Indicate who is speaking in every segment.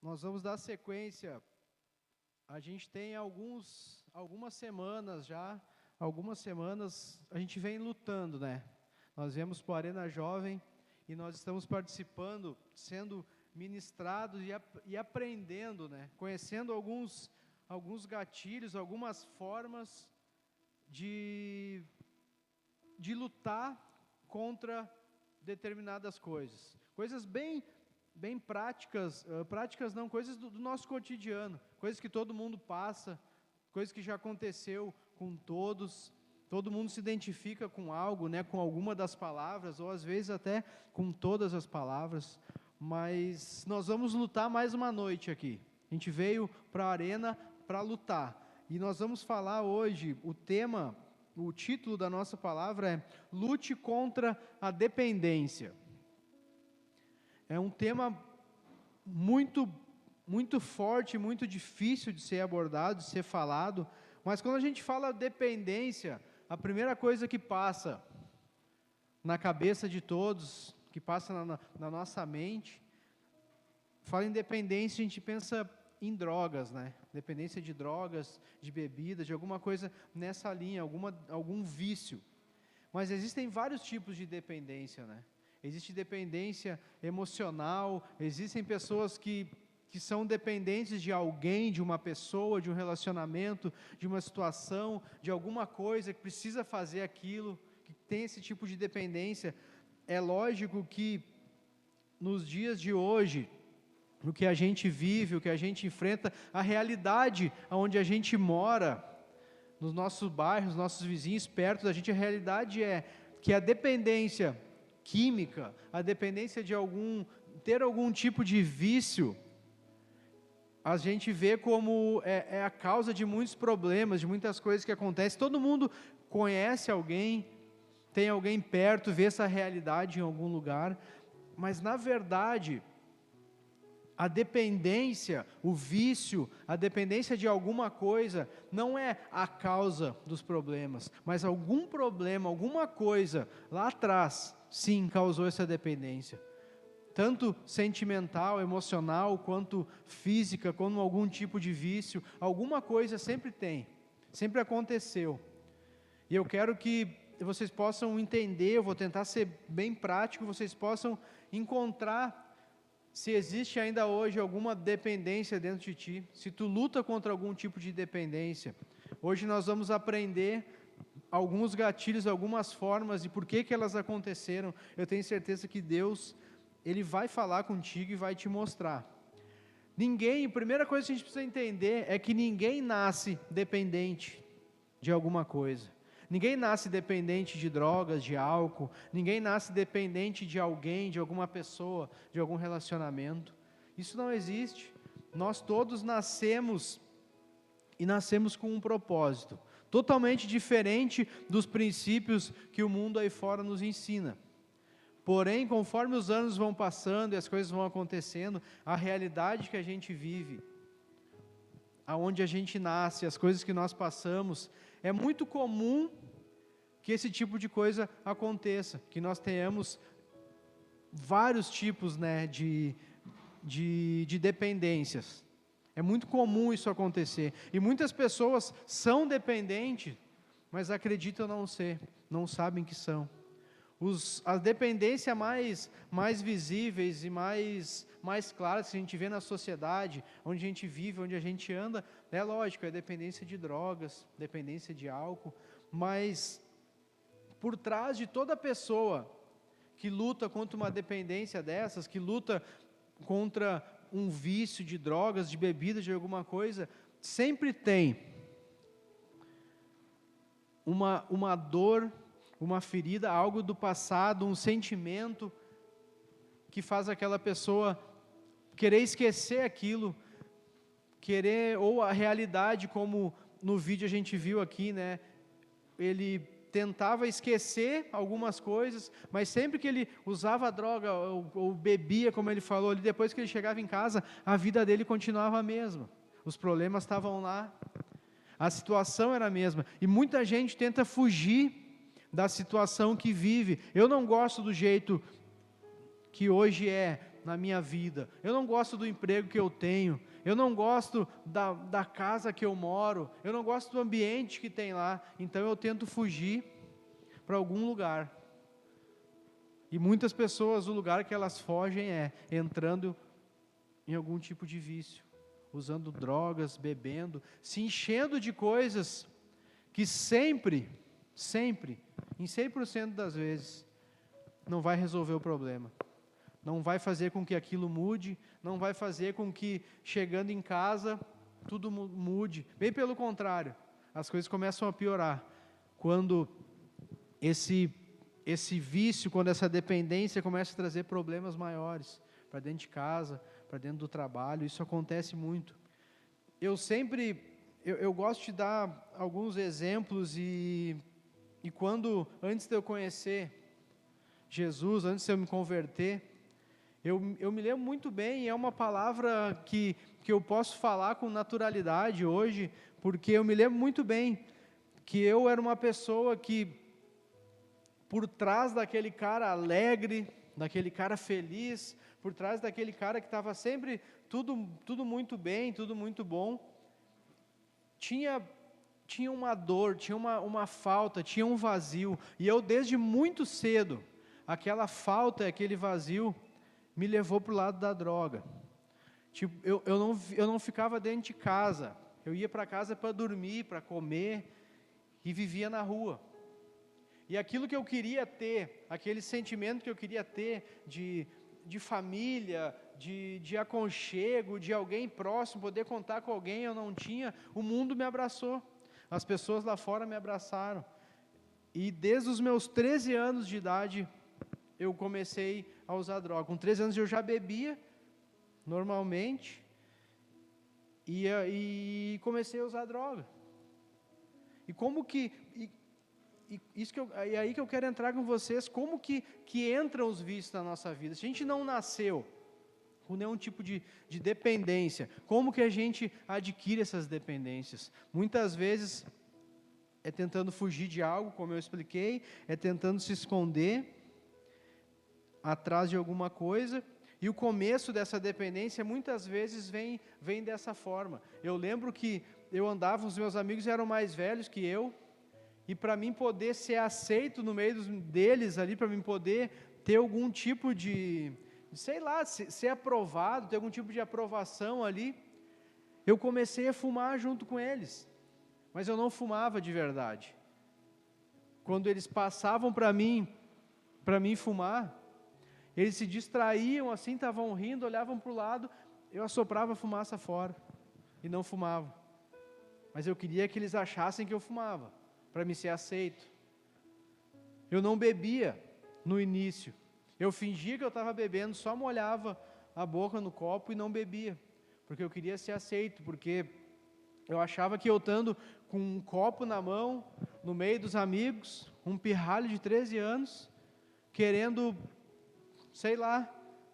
Speaker 1: Nós vamos dar sequência. A gente tem algumas semanas já, a gente vem lutando, né? Nós viemos para a Arena Jovem e nós estamos participando, sendo ministrados e aprendendo, né? Conhecendo alguns gatilhos, algumas formas de lutar contra determinadas coisas. Coisas bem práticas, práticas não, coisas do nosso cotidiano, coisas que todo mundo passa, coisas que já aconteceu com todos, todo mundo se identifica com algo, né, com alguma das palavras, ou às vezes até com todas as palavras, mas nós vamos lutar mais uma noite aqui. A gente veio para a arena para lutar, e nós vamos falar hoje, o título da nossa palavra é Lute contra a Dependência. É um tema muito forte, muito difícil de ser abordado, de ser falado, mas quando a gente fala dependência, a primeira coisa que passa na cabeça de todos, que passa na nossa mente, fala em dependência, a gente pensa em drogas, né? Dependência de drogas, de bebidas, de alguma coisa nessa linha, algum vício. Mas existem vários tipos de dependência, né? Existe dependência emocional, existem pessoas que são dependentes de alguém, de uma pessoa, de um relacionamento, de uma situação, de alguma coisa, que precisa fazer aquilo, que tem esse tipo de dependência. É lógico que nos dias de hoje, no que a gente vive, o que a gente enfrenta, a realidade onde a gente mora, nos nossos bairros, nossos vizinhos, perto da gente, a realidade é que a dependência química, a dependência de ter algum tipo de vício, a gente vê como é a causa de muitos problemas, de muitas coisas que acontecem. Todo mundo conhece alguém, tem alguém perto, vê essa realidade em algum lugar, mas na verdade, a dependência, o vício, a dependência de alguma coisa, não é a causa dos problemas, mas algum problema, alguma coisa lá atrás, sim, causou essa dependência. Tanto sentimental, emocional, quanto física, como algum tipo de vício, alguma coisa sempre tem, sempre aconteceu. E eu quero que vocês possam entender, eu vou tentar ser bem prático, vocês possam encontrar se existe ainda hoje alguma dependência dentro de ti, se tu luta contra algum tipo de dependência. Hoje nós vamos aprender alguns gatilhos, algumas formas e por que elas aconteceram. Eu tenho certeza que Deus, Ele vai falar contigo e vai te mostrar. A primeira coisa que a gente precisa entender é que ninguém nasce dependente de alguma coisa. Ninguém nasce dependente de drogas, de álcool, ninguém nasce dependente de alguém, de alguma pessoa, de algum relacionamento. Isso não existe. Nós todos nascemos e nascemos com um propósito, totalmente diferente dos princípios que o mundo aí fora nos ensina. Porém, conforme os anos vão passando e as coisas vão acontecendo, a realidade que a gente vive, aonde a gente nasce, as coisas que nós passamos, é muito comum que esse tipo de coisa aconteça, que nós tenhamos vários tipos, né, de dependências. É muito comum isso acontecer. E muitas pessoas são dependentes, mas acreditam não ser, não sabem que são. As dependências mais visíveis e mais claras que a gente vê na sociedade, onde a gente vive, onde a gente anda, é lógico, é dependência de drogas, dependência de álcool, mas por trás de toda pessoa que luta contra uma dependência dessas, que luta contra um vício de drogas, de bebidas, de alguma coisa, sempre tem uma dor, uma ferida, algo do passado, um sentimento que faz aquela pessoa querer esquecer aquilo, ou a realidade, como no vídeo a gente viu aqui, né? Ele tentava esquecer algumas coisas, mas sempre que ele usava a droga ou bebia, como ele falou ali, depois que ele chegava em casa, a vida dele continuava a mesma. Os problemas estavam lá, a situação era a mesma, e muita gente tenta fugir da situação que vive. Eu não gosto do jeito que hoje é na minha vida, eu não gosto do emprego que eu tenho, eu não gosto da casa que eu moro, eu não gosto do ambiente que tem lá, então eu tento fugir para algum lugar. E muitas pessoas, o lugar que elas fogem é entrando em algum tipo de vício, usando drogas, bebendo, se enchendo de coisas que sempre, em 100% das vezes, não vai resolver o problema. Não vai fazer com que aquilo mude, não vai fazer com que, chegando em casa, tudo mude. Bem pelo contrário, as coisas começam a piorar. Quando esse vício, quando essa dependência começa a trazer problemas maiores para dentro de casa, para dentro do trabalho, isso acontece muito. Eu gosto de dar alguns exemplos e antes de eu conhecer Jesus, antes de eu me converter, eu me lembro muito bem, e é uma palavra que eu posso falar com naturalidade hoje, porque eu me lembro muito bem que eu era uma pessoa que, por trás daquele cara alegre, daquele cara feliz, por trás daquele cara que estava sempre tudo muito bem, tudo muito bom, tinha uma dor, tinha uma falta, tinha um vazio. E eu, desde muito cedo, aquela falta, aquele vazio, me levou para o lado da droga. Tipo, eu não ficava dentro de casa, eu ia para casa para dormir, para comer, e vivia na rua. E aquilo que eu queria ter, aquele sentimento que eu queria ter de família, de aconchego, de alguém próximo, poder contar com alguém, eu não tinha. O mundo me abraçou, as pessoas lá fora me abraçaram. E desde os meus 13 anos de idade, eu comecei a usar droga. Com 13 anos eu já bebia, normalmente, e comecei a usar droga. E como que... aí que eu quero entrar com vocês, como que entram os vícios na nossa vida. Se a gente não nasceu com nenhum tipo de dependência, como que a gente adquire essas dependências? Muitas vezes é tentando fugir de algo, como eu expliquei, é tentando se esconder atrás de alguma coisa, e o começo dessa dependência muitas vezes vem dessa forma. Eu lembro que eu andava, os meus amigos eram mais velhos que eu, e para mim poder ser aceito no meio deles ali, para mim poder ter algum tipo de, sei lá, ser aprovado, ter algum tipo de aprovação ali, eu comecei a fumar junto com eles, mas eu não fumava de verdade. Quando eles passavam para mim fumar, eles se distraíam assim, estavam rindo, olhavam para o lado, eu assoprava a fumaça fora, e não fumava, mas eu queria que eles achassem que eu fumava, para me ser aceito. Eu não bebia no início, eu fingia que eu estava bebendo, só molhava a boca no copo e não bebia, porque eu queria ser aceito, porque eu achava que eu estando com um copo na mão, no meio dos amigos, um pirralho de 13 anos, querendo, sei lá,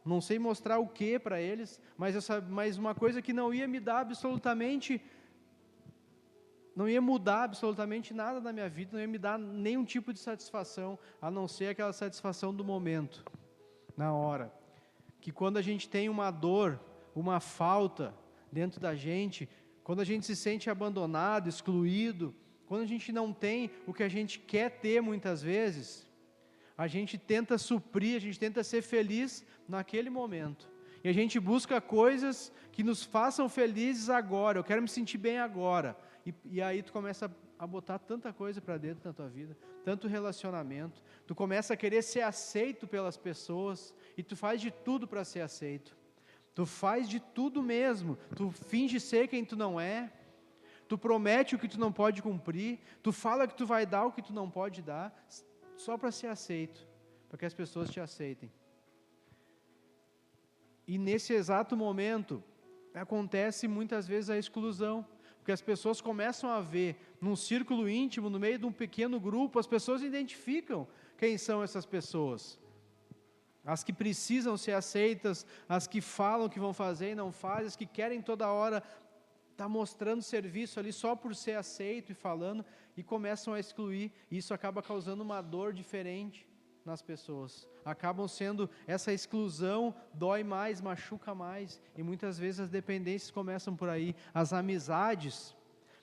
Speaker 1: não sei mostrar o que para eles, mas uma coisa que não ia me dar absolutamente, não ia mudar absolutamente nada na minha vida, não ia me dar nenhum tipo de satisfação, a não ser aquela satisfação do momento, na hora. Que quando a gente tem uma dor, uma falta dentro da gente, quando a gente se sente abandonado, excluído, quando a gente não tem o que a gente quer ter muitas vezes, a gente tenta suprir, a gente tenta ser feliz naquele momento. E a gente busca coisas que nos façam felizes agora, eu quero me sentir bem agora. E aí tu começa a botar tanta coisa para dentro da tua vida, tanto relacionamento, tu começa a querer ser aceito pelas pessoas, e tu faz de tudo para ser aceito. Tu faz de tudo mesmo, tu finge ser quem tu não é, tu promete o que tu não pode cumprir, tu fala que tu vai dar o que tu não pode dar, só para ser aceito, para que as pessoas te aceitem. E nesse exato momento, acontece muitas vezes a exclusão, porque as pessoas começam a ver, num círculo íntimo, no meio de um pequeno grupo, as pessoas identificam quem são essas pessoas. As que precisam ser aceitas, as que falam que vão fazer e não fazem, as que querem toda hora estar mostrando serviço ali só por ser aceito e falando, e começam a excluir, e isso acaba causando uma dor diferente. nas pessoas. Acabam sendo, essa exclusão dói mais, machuca mais, e muitas vezes as dependências começam por aí. As amizades,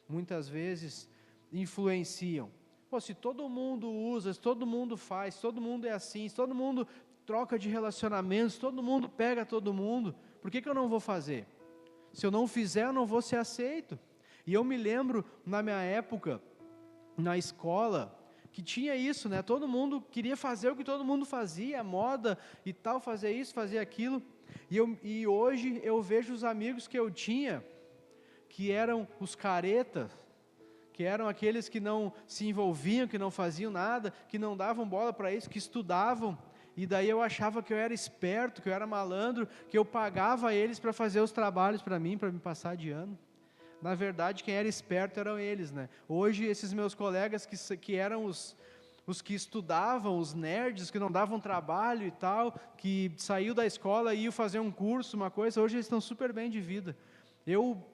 Speaker 1: muitas vezes, influenciam. Pô, se todo mundo usa, se todo mundo faz, se todo mundo é assim, se todo mundo troca de relacionamentos, se todo mundo pega todo mundo, por que eu não vou fazer? Se eu não fizer, eu não vou ser aceito. E eu me lembro, na minha época, na escola, que tinha isso, né? Todo mundo queria fazer o que todo mundo fazia, moda e tal, fazer isso, fazer aquilo. E hoje eu vejo os amigos que eu tinha, que eram os caretas, que eram aqueles que não se envolviam, que não faziam nada, que não davam bola para isso, que estudavam. E daí eu achava que eu era esperto, que eu era malandro, que eu pagava eles para fazer os trabalhos para mim passar de ano. Na verdade, quem era esperto eram eles, né? Hoje, esses meus colegas que eram os que estudavam, os nerds, que não davam trabalho e tal, que saiu da escola e iam fazer um curso, uma coisa, hoje eles estão super bem de vida. Eu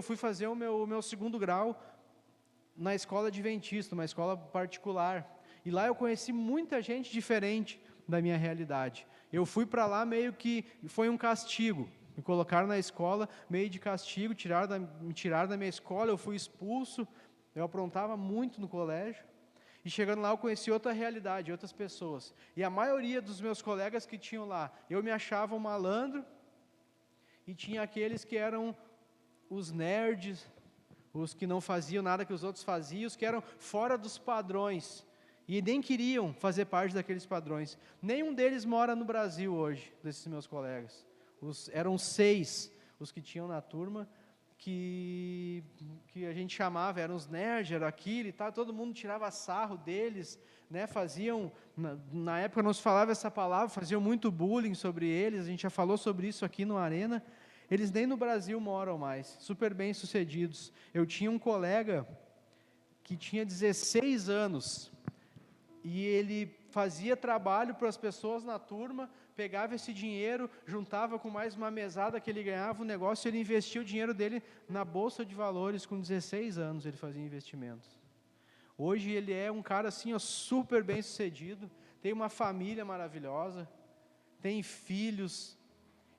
Speaker 1: fui fazer o meu segundo grau na escola adventista, uma escola particular. E lá eu conheci muita gente diferente da minha realidade. Eu fui para lá meio que, foi um castigo. Me colocaram na escola, meio de castigo, me tiraram da minha escola, eu fui expulso, eu aprontava muito no colégio, e chegando lá eu conheci outra realidade, outras pessoas, e a maioria dos meus colegas que tinham lá, eu me achava um malandro, e tinha aqueles que eram os nerds, os que não faziam nada que os outros faziam, os que eram fora dos padrões, e nem queriam fazer parte daqueles padrões. Nenhum deles mora no Brasil hoje, desses meus colegas. Eram 6 os que tinham na turma, que a gente chamava, eram os nerds, era aquilo e tal, todo mundo tirava sarro deles, né, faziam, na época não se falava essa palavra, faziam muito bullying sobre eles, a gente já falou sobre isso aqui no Arena. Eles nem no Brasil moram mais, super bem sucedidos. Eu tinha um colega que tinha 16 anos, e ele fazia trabalho para as pessoas na turma, pegava esse dinheiro, juntava com mais uma mesada que ele ganhava, um negócio, ele investia o dinheiro dele na Bolsa de Valores, com 16 anos ele fazia investimentos. Hoje ele é um cara assim, ó, super bem sucedido, tem uma família maravilhosa, tem filhos,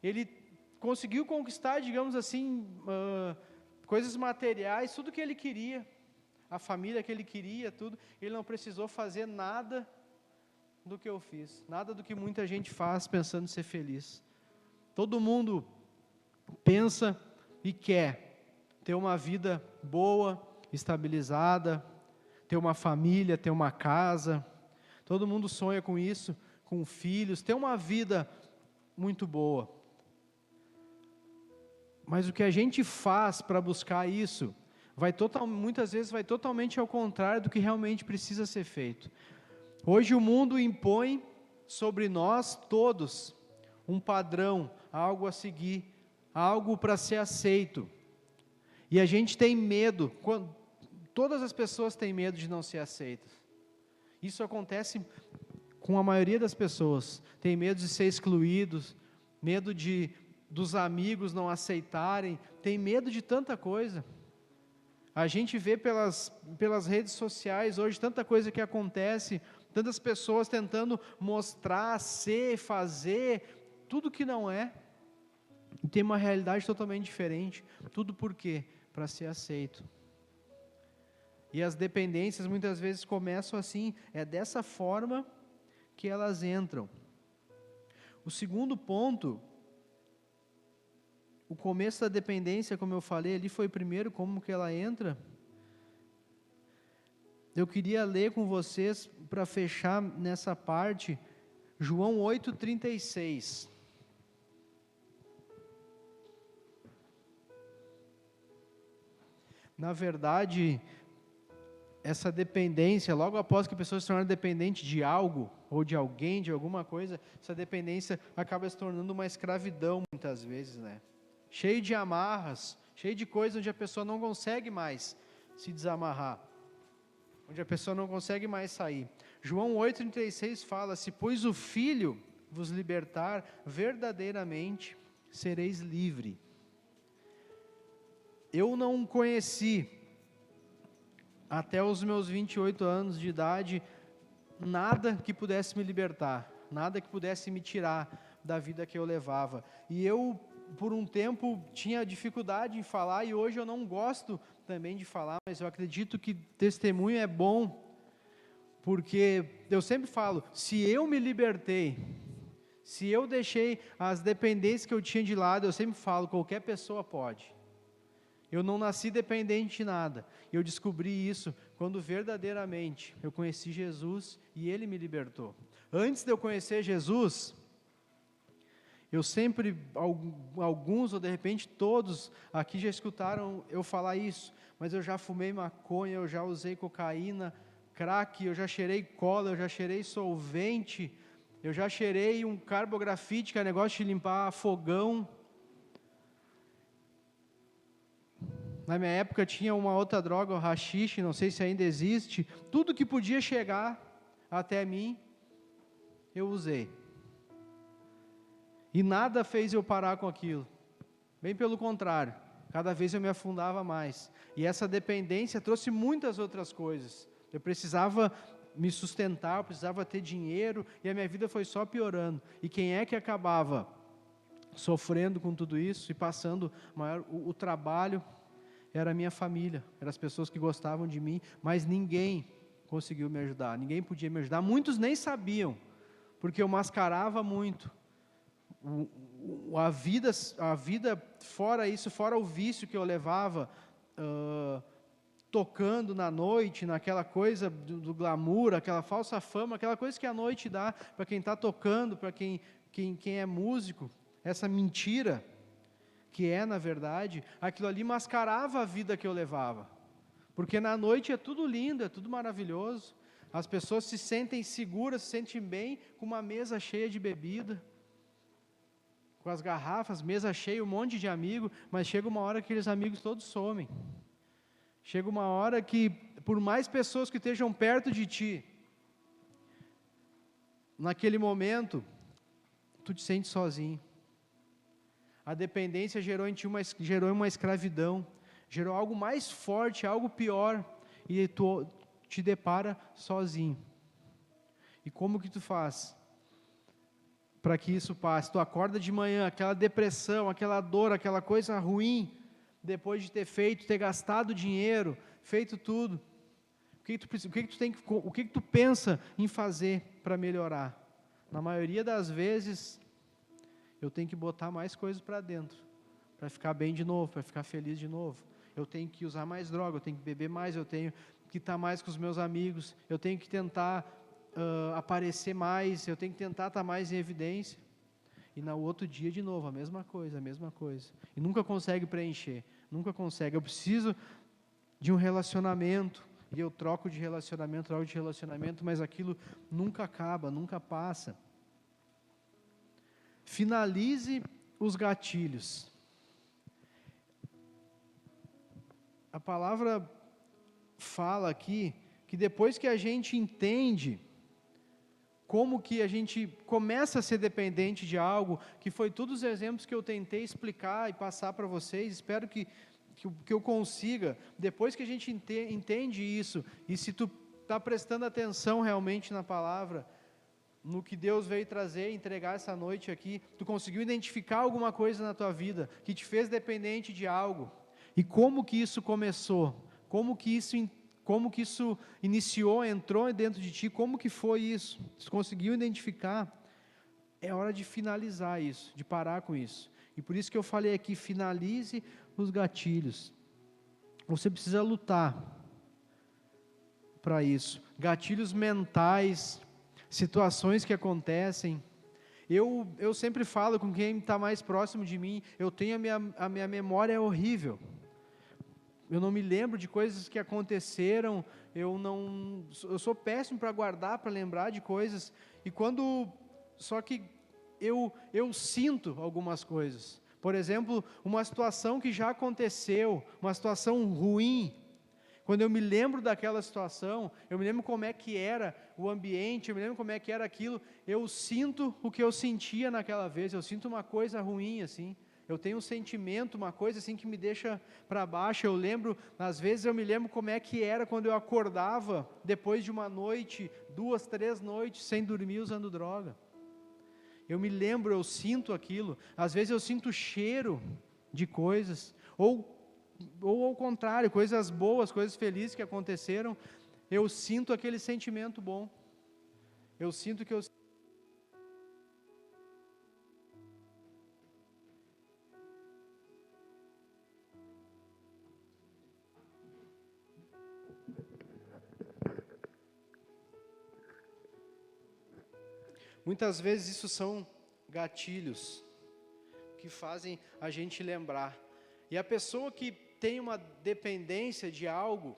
Speaker 1: ele conseguiu conquistar, digamos assim, coisas materiais, tudo que ele queria, a família que ele queria, tudo, ele não precisou fazer nada do que eu fiz, nada do que muita gente faz pensando em ser feliz. Todo mundo pensa e quer ter uma vida boa, estabilizada, ter uma família, ter uma casa, todo mundo sonha com isso, com filhos, ter uma vida muito boa. Mas o que a gente faz para buscar isso, muitas vezes vai totalmente ao contrário do que realmente precisa ser feito. Hoje o mundo impõe sobre nós todos um padrão, algo a seguir, algo para ser aceito. E a gente tem medo, todas as pessoas têm medo de não ser aceitas. Isso acontece com a maioria das pessoas. Tem medo de ser excluídos, medo dos amigos não aceitarem, tem medo de tanta coisa. A gente vê pelas redes sociais hoje tanta coisa que acontece, tantas pessoas tentando mostrar, ser, fazer, tudo que não é. E tem uma realidade totalmente diferente. Tudo por quê? Para ser aceito. E as dependências muitas vezes começam assim, é dessa forma que elas entram. O segundo ponto, o começo da dependência, como eu falei ali, foi primeiro como que ela entra. Eu queria ler com vocês, para fechar nessa parte, João 8,36. Na verdade, essa dependência, logo após que a pessoa se torna dependente de algo, ou de alguém, de alguma coisa, essa dependência acaba se tornando uma escravidão, muitas vezes, né? Cheio de amarras, cheio de coisas onde a pessoa não consegue mais se desamarrar, onde a pessoa não consegue mais sair. João 8,36 fala: se pois o Filho vos libertar, verdadeiramente sereis livre. Eu não conheci, até os meus 28 anos de idade, nada que pudesse me libertar, nada que pudesse me tirar da vida que eu levava. E eu, por um tempo, tinha dificuldade em falar, e hoje eu não gosto também de falar, mas eu acredito que testemunho é bom, porque eu sempre falo, se eu me libertei, se eu deixei as dependências que eu tinha de lado, eu sempre falo, qualquer pessoa pode. Eu não nasci dependente de nada. Eu descobri isso quando verdadeiramente eu conheci Jesus e Ele me libertou. Antes de eu conhecer Jesus, eu sempre, alguns ou de repente todos aqui já escutaram eu falar isso, mas eu já fumei maconha, eu já usei cocaína, crack, eu já cheirei cola, eu já cheirei solvente, eu já cheirei um carbografite, que é negócio de limpar fogão. Na minha época tinha uma outra droga, o haxixe, não sei se ainda existe. Tudo que podia chegar até mim, eu usei. E nada fez eu parar com aquilo. Bem pelo contrário, cada vez eu me afundava mais. E essa dependência trouxe muitas outras coisas. Eu precisava me sustentar, eu precisava ter dinheiro, e a minha vida foi só piorando. E quem é que acabava sofrendo com tudo isso e passando o trabalho? Era a minha família, eram as pessoas que gostavam de mim, mas ninguém conseguiu me ajudar, ninguém podia me ajudar, muitos nem sabiam, porque eu mascarava muito. A vida fora isso, fora o vício que eu levava, tocando na noite, naquela coisa do glamour, aquela falsa fama, aquela coisa que a noite dá para quem está tocando, para quem é músico, essa mentira, que é, na verdade, aquilo ali mascarava a vida que eu levava. Porque na noite é tudo lindo, é tudo maravilhoso. As pessoas se sentem seguras, se sentem bem, com uma mesa cheia de bebida, com as garrafas, mesa cheia, um monte de amigos, mas chega uma hora que aqueles amigos todos somem. Chega uma hora que, por mais pessoas que estejam perto de ti, naquele momento, tu te sente sozinho. A dependência gerou em ti uma escravidão, gerou algo mais forte, algo pior, e tu te depara sozinho. E como que tu faz para que isso passe? Tu acorda de manhã, aquela depressão, aquela dor, aquela coisa ruim, depois de ter gastado dinheiro, feito tudo. O que tu pensa em fazer para melhorar? Na maioria das vezes, eu tenho que botar mais coisas para dentro, para ficar bem de novo, para ficar feliz de novo. Eu tenho que usar mais droga, eu tenho que beber mais, eu tenho que estar mais com os meus amigos, eu tenho que tentar aparecer mais, eu tenho que tentar estar mais em evidência. E no outro dia, de novo, a mesma coisa. E nunca consegue preencher, nunca consegue. Eu preciso de um relacionamento, e eu troco de relacionamento, mas aquilo nunca acaba, nunca passa. Finalize os gatilhos. A palavra fala aqui que depois que a gente entende como que a gente começa a ser dependente de algo, que foi todos os exemplos que eu tentei explicar e passar para vocês, espero que eu consiga, depois que a gente entende isso, e se tu está prestando atenção realmente na palavra, no que Deus veio trazer, entregar essa noite aqui, tu conseguiu identificar alguma coisa na tua vida, que te fez dependente de algo, e como que isso começou, como que isso iniciou, entrou dentro de ti, como que foi isso, tu conseguiu identificar, é hora de finalizar isso, de parar com isso, e por isso que eu falei aqui, finalize os gatilhos, você precisa lutar para isso, gatilhos mentais, situações que acontecem. Eu sempre falo com quem está mais próximo de mim, eu tenho a minha memória é horrível, eu não me lembro de coisas que aconteceram, eu sou péssimo para guardar, para lembrar de coisas, só que eu sinto algumas coisas, por exemplo, uma situação que já aconteceu, uma situação ruim, quando eu me lembro daquela situação, eu me lembro como é que era o ambiente, eu me lembro como é que era aquilo, eu sinto o que eu sentia naquela vez, eu sinto uma coisa ruim assim, Eu tenho um sentimento, uma coisa assim que me deixa para baixo. Eu lembro, às vezes eu me lembro como é que era quando eu acordava depois de uma noite, 2, 3 noites sem dormir usando droga. Eu me lembro, eu sinto aquilo. Às vezes eu sinto o cheiro de coisas, ou ao contrário, coisas boas, coisas felizes que aconteceram. Eu sinto aquele sentimento bom. Eu sinto que eu... Muitas vezes isso são gatilhos que fazem a gente lembrar. E a pessoa que tem uma dependência de algo,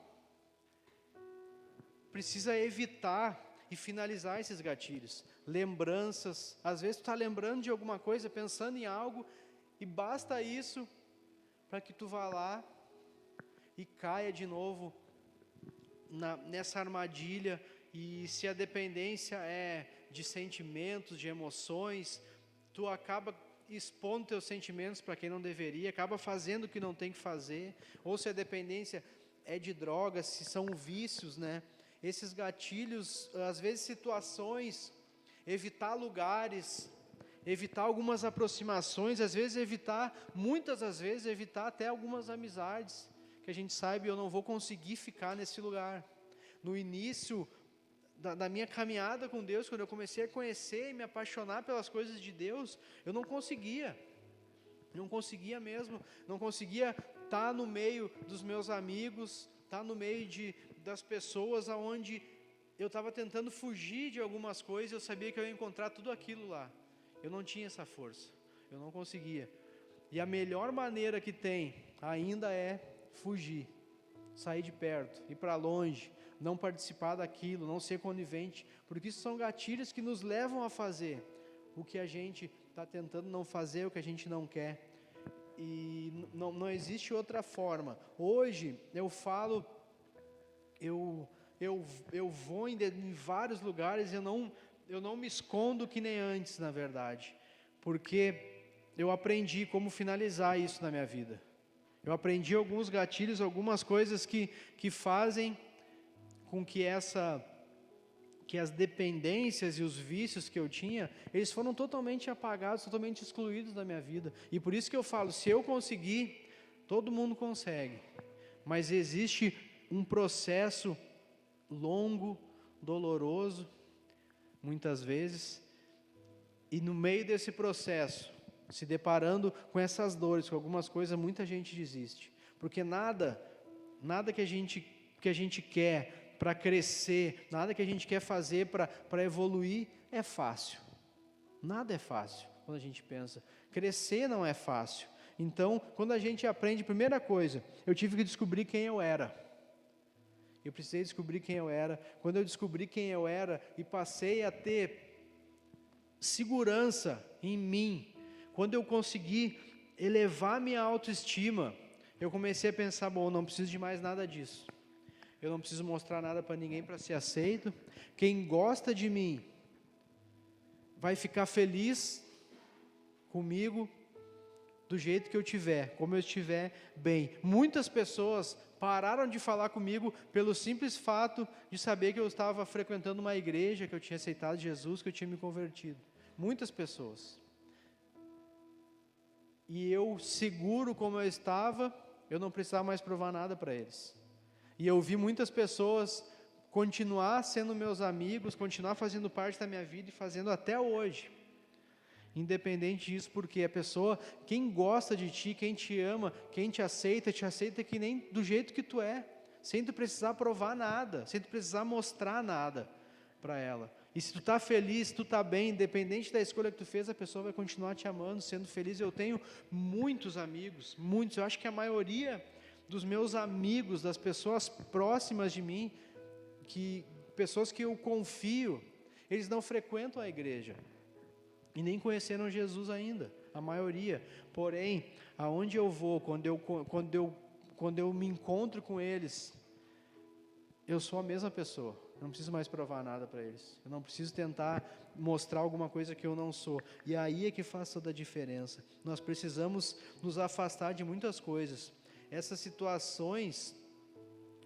Speaker 1: precisa evitar e finalizar esses gatilhos. Lembranças, às vezes tu está lembrando de alguma coisa, pensando em algo, e basta isso para que tu vá lá e caia de novo nessa armadilha. E se a dependência é de sentimentos, de emoções, tu acaba expondo teus sentimentos para quem não deveria, acaba fazendo o que não tem que fazer. Ou se a dependência é de drogas, se são vícios, né? Esses gatilhos, às vezes situações, evitar lugares, evitar algumas aproximações, às vezes muitas das vezes evitar até algumas amizades, que a gente sabe, eu não vou conseguir ficar nesse lugar. No início da minha caminhada com Deus, quando eu comecei a conhecer e me apaixonar pelas coisas de Deus, eu não conseguia mesmo, não conseguia estar no meio dos meus amigos, estar no meio das pessoas aonde eu estava tentando fugir de algumas coisas, eu sabia que eu ia encontrar tudo aquilo lá. Eu não tinha essa força, eu não conseguia. E a melhor maneira que tem ainda é fugir, sair de perto, ir para longe, não participar daquilo, não ser conivente, porque isso são gatilhos que nos levam a fazer o que a gente está tentando não fazer, o que a gente não quer. E não existe outra forma. Hoje eu falo, eu vou em vários lugares, eu não me escondo que nem antes, na verdade, porque eu aprendi como finalizar isso na minha vida. Eu aprendi alguns gatilhos, algumas coisas que fazem com que as dependências e os vícios que eu tinha, eles foram totalmente apagados, totalmente excluídos da minha vida. E por isso que eu falo, se eu conseguir, todo mundo consegue. Mas existe um processo longo, doloroso, muitas vezes, e no meio desse processo, se deparando com essas dores, com algumas coisas, muita gente desiste. Porque nada que a gente quer para crescer, nada que a gente quer fazer para evoluir é fácil. Nada é fácil quando a gente pensa. Crescer não é fácil. Então, quando a gente aprende, primeira coisa, eu tive que descobrir quem eu era. Eu precisei descobrir quem eu era. Quando eu descobri quem eu era e passei a ter segurança em mim, quando eu consegui elevar minha autoestima, eu comecei a pensar, bom, não preciso de mais nada disso. Eu não preciso mostrar nada para ninguém para ser aceito. Quem gosta de mim vai ficar feliz comigo do jeito que eu tiver, como eu estiver bem. Muitas pessoas pararam de falar comigo pelo simples fato de saber que eu estava frequentando uma igreja, que eu tinha aceitado Jesus, que eu tinha me convertido. Muitas pessoas. E eu, seguro como eu estava, eu não precisava mais provar nada para eles. E eu vi muitas pessoas continuar sendo meus amigos, continuar fazendo parte da minha vida e fazendo até hoje. Independente disso, porque a pessoa, quem gosta de ti, quem te ama, quem te aceita que nem do jeito que tu é, sem tu precisar provar nada, sem tu precisar mostrar nada para ela. E se tu está feliz, se tu está bem, independente da escolha que tu fez, a pessoa vai continuar te amando, sendo feliz. Eu tenho muitos amigos, muitos, eu acho que a maioria dos meus amigos, das pessoas próximas de mim, pessoas que eu confio, eles não frequentam a igreja e nem conheceram Jesus ainda, a maioria. Porém, aonde eu vou, quando eu me encontro com eles, eu sou a mesma pessoa. Eu não preciso mais provar nada para eles. Eu não preciso tentar mostrar alguma coisa que eu não sou. E aí é que faz toda a diferença. Nós precisamos nos afastar de muitas coisas. Essas situações,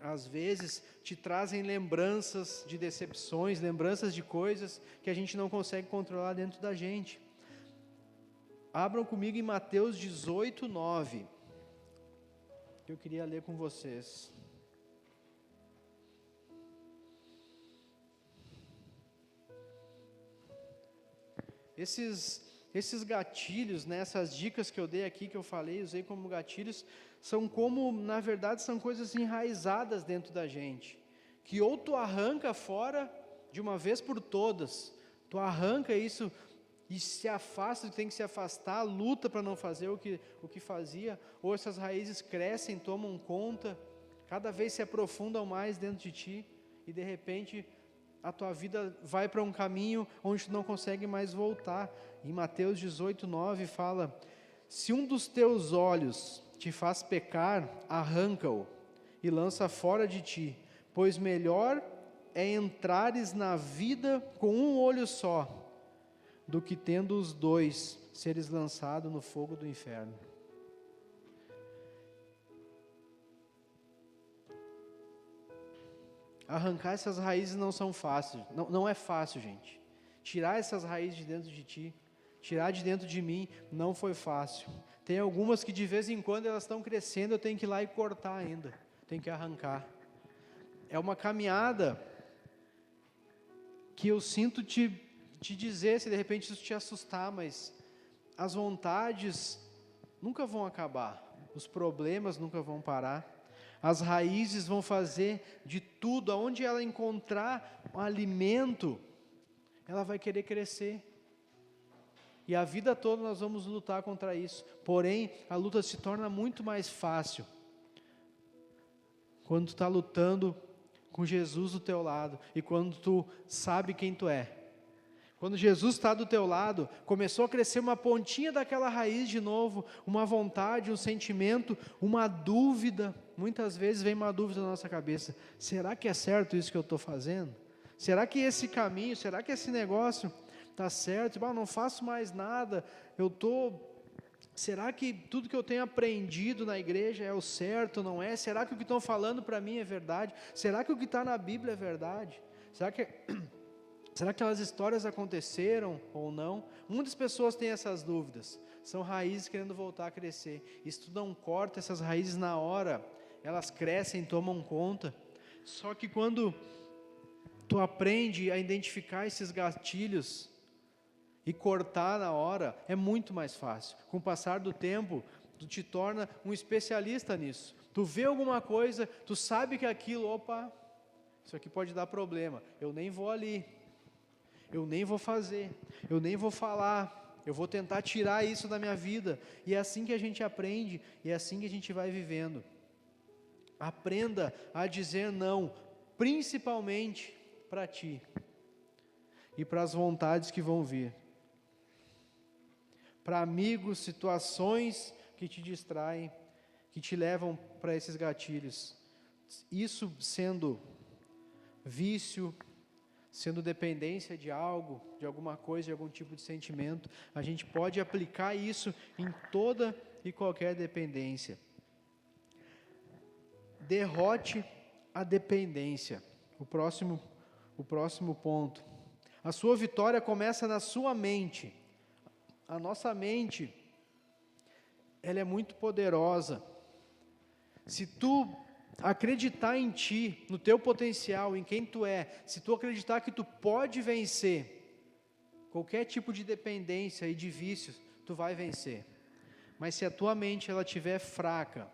Speaker 1: às vezes, te trazem lembranças de decepções, lembranças de coisas que a gente não consegue controlar dentro da gente. Abram comigo em Mateus 18, 9. Que eu queria ler com vocês. Esses gatilhos, né, essas dicas que eu dei aqui, que eu falei, usei como gatilhos, são como, na verdade, são coisas enraizadas dentro da gente, que ou tu arranca fora de uma vez por todas, tu arranca isso e se afasta, tu tem que se afastar, luta para não fazer o que fazia, ou essas raízes crescem, tomam conta, cada vez se aprofundam mais dentro de ti, e de repente a tua vida vai para um caminho onde tu não consegue mais voltar. Em Mateus 18, 9 fala: se um dos teus olhos te faz pecar, arranca-o e lança fora de ti, pois melhor é entrares na vida com um olho só, do que tendo os dois, seres lançado no fogo do inferno. Arrancar essas raízes não são fáceis, não é fácil, gente. Tirar essas raízes de dentro de ti, tirar de dentro de mim, não foi fácil. Tem algumas que de vez em quando elas estão crescendo, eu tenho que ir lá e cortar ainda, tenho que arrancar. É uma caminhada que eu sinto te dizer, se de repente isso te assustar, mas as vontades nunca vão acabar, os problemas nunca vão parar. As raízes vão fazer de tudo, aonde ela encontrar um alimento, ela vai querer crescer. E a vida toda nós vamos lutar contra isso. Porém, a luta se torna muito mais fácil quando tu está lutando com Jesus do teu lado e quando tu sabe quem tu é. Quando Jesus está do teu lado, começou a crescer uma pontinha daquela raiz de novo, uma vontade, um sentimento, uma dúvida. Muitas vezes vem uma dúvida na nossa cabeça: será que é certo isso que eu estou fazendo? Será que esse caminho, será que esse negócio está certo? Não faço mais nada, será que tudo que eu tenho aprendido na igreja é o certo, não é? Será que o que estão falando para mim é verdade? Será que o que está na Bíblia é verdade? Será que aquelas histórias aconteceram ou não? Muitas pessoas têm essas dúvidas, são raízes querendo voltar a crescer, e se tu não corta essas raízes na hora, elas crescem, tomam conta. Só que quando tu aprende a identificar esses gatilhos e cortar na hora, é muito mais fácil. Com o passar do tempo, tu te torna um especialista nisso. Tu vê alguma coisa, tu sabe que aquilo, opa, isso aqui pode dar problema, eu nem vou ali, eu nem vou fazer, eu nem vou falar, eu vou tentar tirar isso da minha vida. E é assim que a gente aprende, e é assim que a gente vai vivendo. Aprenda a dizer não, principalmente para ti e para as vontades que vão vir, para amigos, situações que te distraem, que te levam para esses gatilhos. Isso sendo vício, sendo dependência de algo, de alguma coisa, de algum tipo de sentimento, a gente pode aplicar isso em toda e qualquer dependência. Derrote a dependência. O próximo ponto. A sua vitória começa na sua mente. A nossa mente, ela é muito poderosa. Se tu acreditar em ti, no teu potencial, em quem tu é, se tu acreditar que tu pode vencer qualquer tipo de dependência e de vícios, tu vai vencer. Mas se a tua mente ela estiver fraca,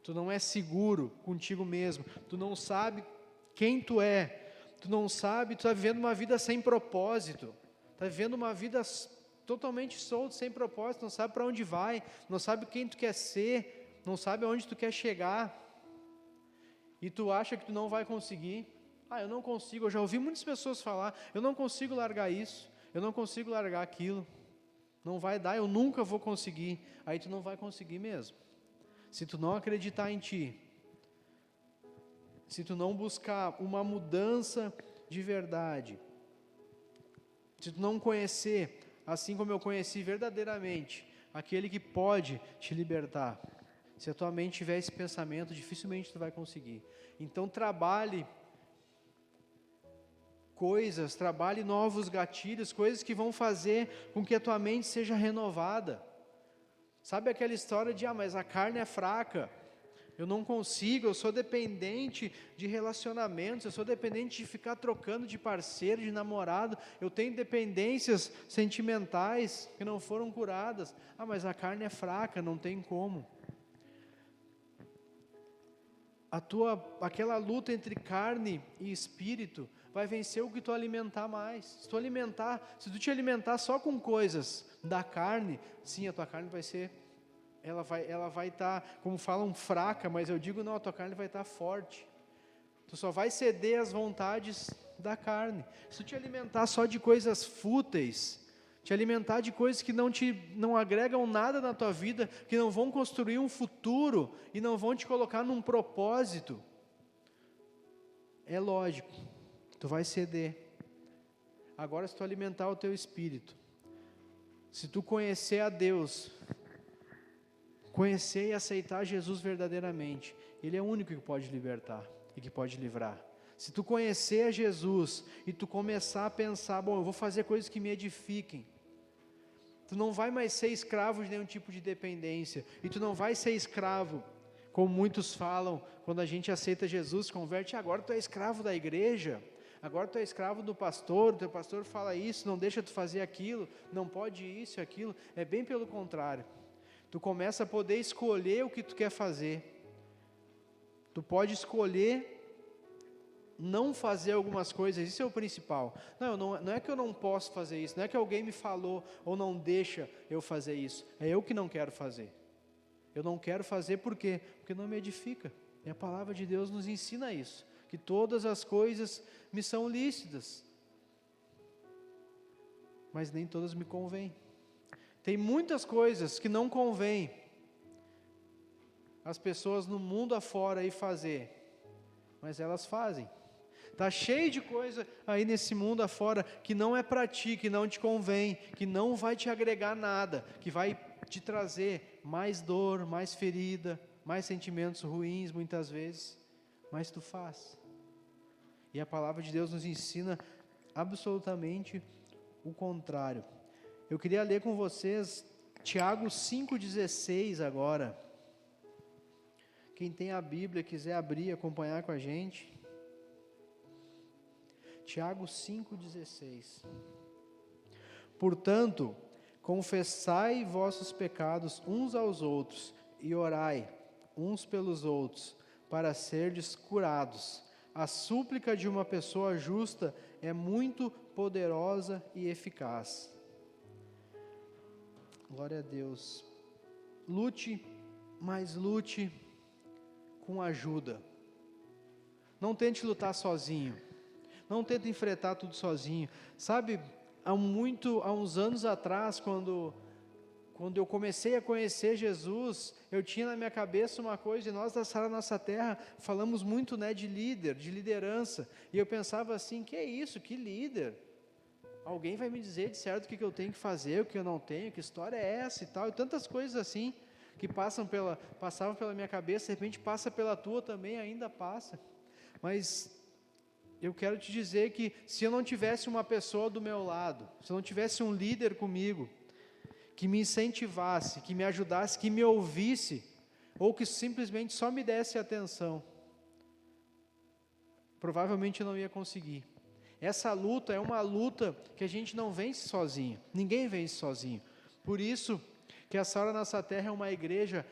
Speaker 1: tu não é seguro contigo mesmo, tu não sabe quem tu é, tu não sabe, tu está vivendo uma vida sem propósito, está vivendo uma vida totalmente solta, sem propósito, não sabe para onde vai, não sabe quem tu quer ser, não sabe aonde tu quer chegar, e tu acha que tu não vai conseguir. Eu não consigo, eu já ouvi muitas pessoas falar, eu não consigo largar isso, eu não consigo largar aquilo, não vai dar, eu nunca vou conseguir. Aí tu não vai conseguir mesmo, se tu não acreditar em ti, se tu não buscar uma mudança de verdade, se tu não conhecer, assim como eu conheci verdadeiramente, aquele que pode te libertar, se a tua mente tiver esse pensamento, dificilmente tu vai conseguir. Então trabalhe novos gatilhos, coisas que vão fazer com que a tua mente seja renovada. Sabe aquela história de, mas a carne é fraca, eu não consigo, eu sou dependente de relacionamentos, eu sou dependente de ficar trocando de parceiro, de namorado, eu tenho dependências sentimentais que não foram curadas. Mas a carne é fraca, não tem como. Aquela luta entre carne e espírito vai vencer o que tu alimentar mais. Se tu te alimentar só com coisas da carne, sim, a tua carne vai ser, ela vai estar, como falam, fraca, mas eu digo não, a tua carne vai estar forte. Tu só vai ceder às vontades da carne. Se tu te alimentar só de coisas fúteis, te alimentar de coisas que não agregam nada na tua vida, que não vão construir um futuro e não vão te colocar num propósito, é lógico, tu vai ceder. Agora, se tu alimentar o teu espírito, se tu conhecer a Deus, conhecer e aceitar Jesus verdadeiramente, Ele é o único que pode libertar e que pode livrar. Se tu conhecer a Jesus e tu começar a pensar, eu vou fazer coisas que me edifiquem, tu não vai mais ser escravo de nenhum tipo de dependência, e tu não vai ser escravo, como muitos falam, quando a gente aceita Jesus, se converte, agora tu é escravo da igreja, agora tu é escravo do pastor, o teu pastor fala isso, não deixa tu fazer aquilo, não pode isso e aquilo. É bem pelo contrário, tu começa a poder escolher o que tu quer fazer, tu pode escolher não fazer algumas coisas, isso é o principal. Não é que eu não posso fazer isso, não é que alguém me falou ou não deixa eu fazer isso, é eu que não quero fazer. Eu não quero fazer por quê? Porque não me edifica. E a palavra de Deus nos ensina isso, que todas as coisas me são lícitas, mas nem todas me convêm. Tem muitas coisas que não convém as pessoas no mundo afora aí fazer, mas elas fazem. Está cheio de coisa aí nesse mundo afora que não é para ti, que não te convém, que não vai te agregar nada, que vai te trazer mais dor, mais ferida, mais sentimentos ruins muitas vezes, mas tu faz. E a palavra de Deus nos ensina absolutamente o contrário. Eu queria ler com vocês Tiago 5,16 agora. Quem tem a Bíblia, quiser abrir e acompanhar com a gente. Tiago 5,16. Portanto, confessai vossos pecados uns aos outros e orai uns pelos outros, para serdes curados. A súplica de uma pessoa justa é muito poderosa e eficaz. Glória a Deus. Lute, mas lute com ajuda. Não tente lutar sozinho. Não tente enfrentar tudo sozinho. Sabe, há uns anos atrás, quando eu comecei a conhecer Jesus, eu tinha na minha cabeça uma coisa, e nós da Sara Nossa Terra falamos muito, de líder, de liderança, e eu pensava assim, que é isso, que líder? Alguém vai me dizer de certo o que eu tenho que fazer, o que eu não tenho, que história é essa e tal, e tantas coisas assim, que passavam pela minha cabeça, de repente passa pela tua também, ainda passa, mas eu quero te dizer que se eu não tivesse uma pessoa do meu lado, se eu não tivesse um líder comigo, que me incentivasse, que me ajudasse, que me ouvisse, ou que simplesmente só me desse atenção, provavelmente eu não ia conseguir. Essa luta é uma luta que a gente não vence sozinho, ninguém vence sozinho. Por isso que a Sara Nossa Terra é uma igreja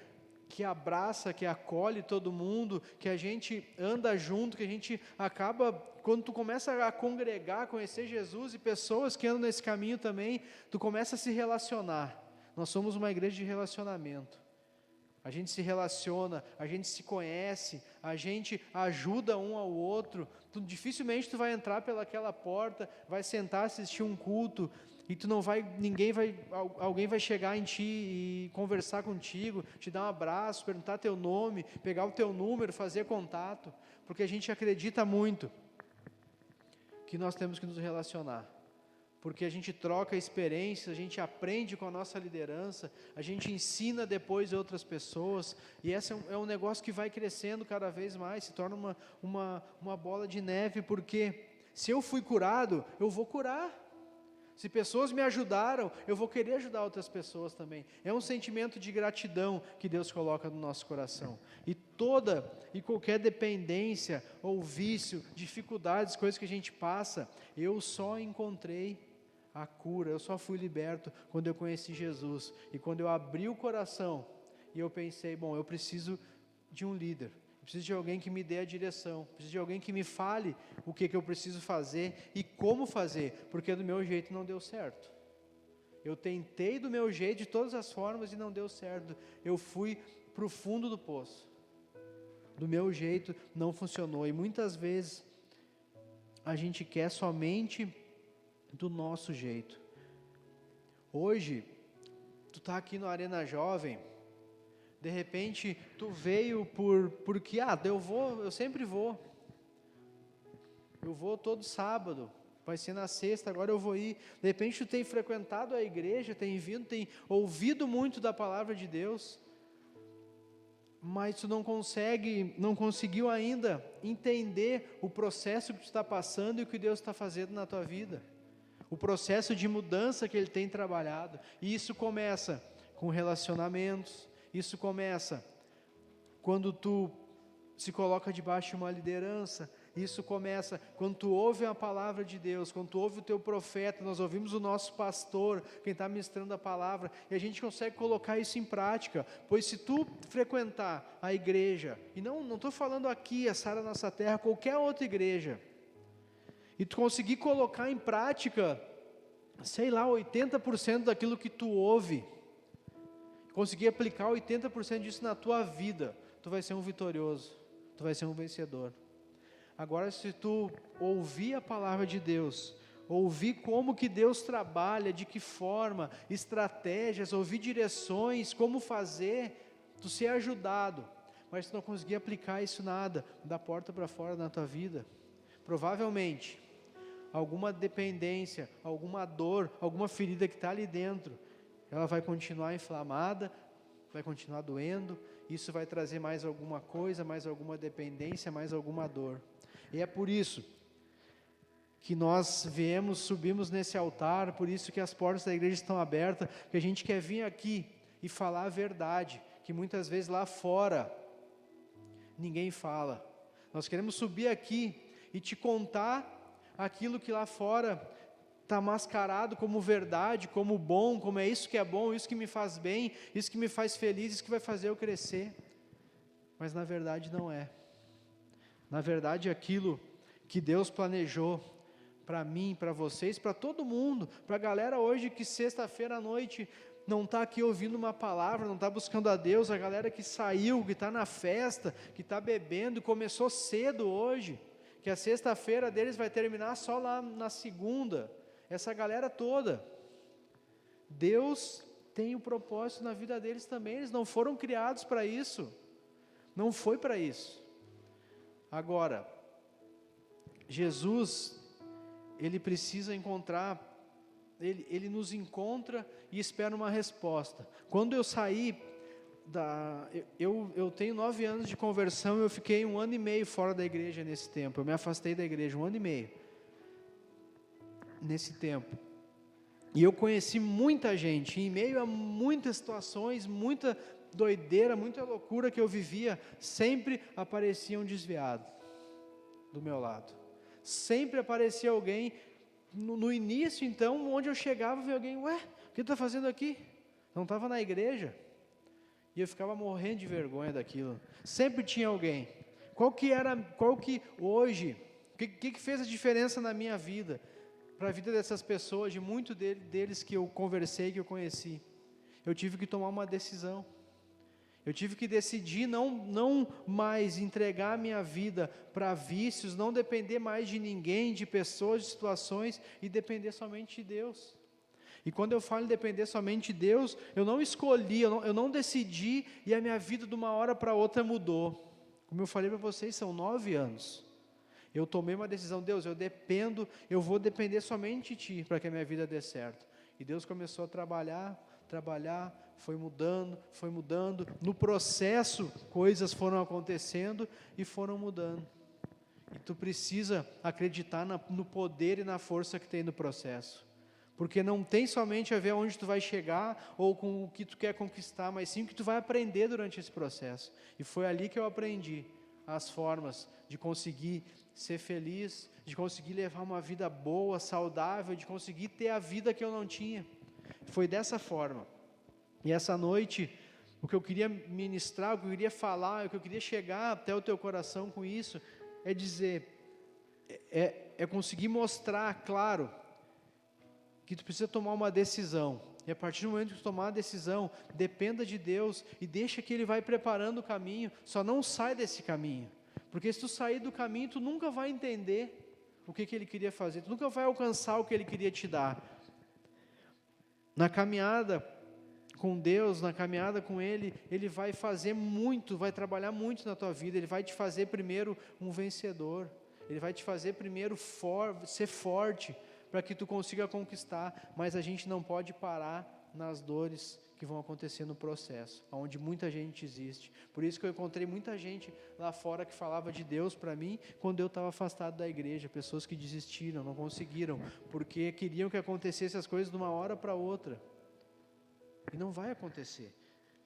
Speaker 1: que abraça, que acolhe todo mundo, que a gente anda junto, que a gente acaba, quando tu começa a congregar, conhecer Jesus e pessoas que andam nesse caminho também, tu começa a se relacionar. Nós somos uma igreja de relacionamento. A gente se relaciona, a gente se conhece, a gente ajuda um ao outro. Dificilmente tu vai entrar pelaquela porta, vai sentar, assistir um culto e alguém vai chegar em ti e conversar contigo, te dar um abraço, perguntar teu nome, pegar o teu número, fazer contato, porque a gente acredita muito que nós temos que nos relacionar, porque a gente troca experiências, a gente aprende com a nossa liderança, a gente ensina depois outras pessoas, e esse é um negócio que vai crescendo cada vez mais, se torna uma bola de neve, porque se eu fui curado, eu vou curar. Se pessoas me ajudaram, eu vou querer ajudar outras pessoas também. É um sentimento de gratidão que Deus coloca no nosso coração. E toda e qualquer dependência ou vício, dificuldades, coisas que a gente passa, eu só encontrei a cura, eu só fui liberto quando eu conheci Jesus. E quando eu abri o coração e eu pensei, bom, eu preciso de um líder. Preciso de alguém que me dê a direção, preciso de alguém que me fale o que eu preciso fazer e como fazer, porque do meu jeito não deu certo. Eu tentei do meu jeito, de todas as formas, e não deu certo. Eu fui para o fundo do poço. Do meu jeito não funcionou, e muitas vezes a gente quer somente do nosso jeito. Hoje, tu está aqui no Arena Jovem, de repente, tu veio porque, eu sempre vou. Eu vou todo sábado, vai ser na sexta, agora eu vou ir. De repente, tu tem frequentado a igreja, tem ouvido muito da palavra de Deus, mas tu não conseguiu ainda entender o processo que tu está passando e o que Deus está fazendo na tua vida. O processo de mudança que Ele tem trabalhado. E isso começa com relacionamentos. Isso começa quando tu se coloca debaixo de uma liderança. Isso começa quando tu ouve a palavra de Deus, quando tu ouve o teu profeta. Nós ouvimos o nosso pastor, quem está ministrando a palavra, e a gente consegue colocar isso em prática. Pois se tu frequentar a igreja, e não estou falando aqui, a Sara Nossa Terra, qualquer outra igreja, e tu conseguir colocar em prática, 80% daquilo que tu ouve, conseguir aplicar 80% disso na tua vida, tu vai ser um vitorioso, tu vai ser um vencedor. Agora, se tu ouvir a palavra de Deus, ouvir como que Deus trabalha, de que forma, estratégias, ouvir direções, como fazer, tu ser ajudado, mas tu não conseguir aplicar isso nada, da porta para fora na tua vida, provavelmente, alguma dependência, alguma dor, alguma ferida que está ali dentro, ela vai continuar inflamada, vai continuar doendo, isso vai trazer mais alguma coisa, mais alguma dependência, mais alguma dor. E é por isso que nós subimos nesse altar, por isso que as portas da igreja estão abertas, que a gente quer vir aqui e falar a verdade, que muitas vezes lá fora ninguém fala. Nós queremos subir aqui e te contar aquilo que lá fora está mascarado como verdade, como bom, como é isso que é bom, isso que me faz bem, isso que me faz feliz, isso que vai fazer eu crescer. Mas na verdade não é. Na verdade aquilo que Deus planejou para mim, para vocês, para todo mundo, para a galera hoje que sexta-feira à noite não está aqui ouvindo uma palavra, não está buscando a Deus, a galera que saiu, que está na festa, que está bebendo, começou cedo hoje, que a sexta-feira deles vai terminar só lá na segunda. Essa galera toda, Deus tem um propósito na vida deles também, eles não foram criados para isso, não foi para isso. Agora, Jesus, Ele precisa encontrar, Ele nos encontra e espera uma resposta. Quando eu saí, eu tenho 9 anos de conversão, eu fiquei 1 ano e meio fora da igreja nesse tempo, eu me afastei da igreja 1 ano e meio. Nesse tempo, e eu conheci muita gente, em meio a muitas situações, muita doideira, muita loucura que eu vivia, sempre aparecia um desviado do meu lado, sempre aparecia alguém, no início então, onde eu chegava, via alguém, o que está fazendo aqui? Não estava na igreja, e eu ficava morrendo de vergonha daquilo, sempre tinha alguém. Qual que hoje, o que fez a diferença na minha vida, para a vida dessas pessoas, de muitos deles que eu conversei, que eu conheci? Eu tive que tomar uma decisão, eu tive que decidir não mais entregar a minha vida para vícios, não depender mais de ninguém, de pessoas, de situações, e depender somente de Deus. E quando eu falo em depender somente de Deus, eu não escolhi, eu não decidi e a minha vida de uma hora para outra mudou. Como eu falei para vocês, são 9 anos. Eu tomei uma decisão, Deus, eu vou depender somente de Ti para que a minha vida dê certo. E Deus começou a trabalhar, foi mudando. No processo, coisas foram acontecendo e foram mudando. E tu precisa acreditar no poder e na força que tem no processo. Porque não tem somente a ver onde tu vai chegar ou com o que tu quer conquistar, mas sim o que tu vai aprender durante esse processo. E foi ali que eu aprendi as formas de conseguir ser feliz, de conseguir levar uma vida boa, saudável, de conseguir ter a vida que eu não tinha. Foi dessa forma. E essa noite, o que eu queria ministrar, o que eu queria falar, o que eu queria chegar até o teu coração com isso, é dizer, é conseguir mostrar, claro, que tu precisa tomar uma decisão, e a partir do momento que tu tomar a decisão, dependa de Deus, e deixa que Ele vai preparando o caminho, só não sai desse caminho, porque se tu sair do caminho, tu nunca vai entender o que Ele queria fazer, tu nunca vai alcançar o que Ele queria te dar. Na caminhada com Deus, na caminhada com Ele, Ele vai fazer muito, vai trabalhar muito na tua vida, Ele vai te fazer primeiro um vencedor, Ele vai te fazer primeiro ser forte, para que tu consiga conquistar, mas a gente não pode parar nas dores que vão acontecer no processo, onde muita gente existe. Por isso que eu encontrei muita gente lá fora que falava de Deus para mim, quando eu estava afastado da igreja, pessoas que desistiram, não conseguiram, porque queriam que acontecesse as coisas de uma hora para outra, e não vai acontecer.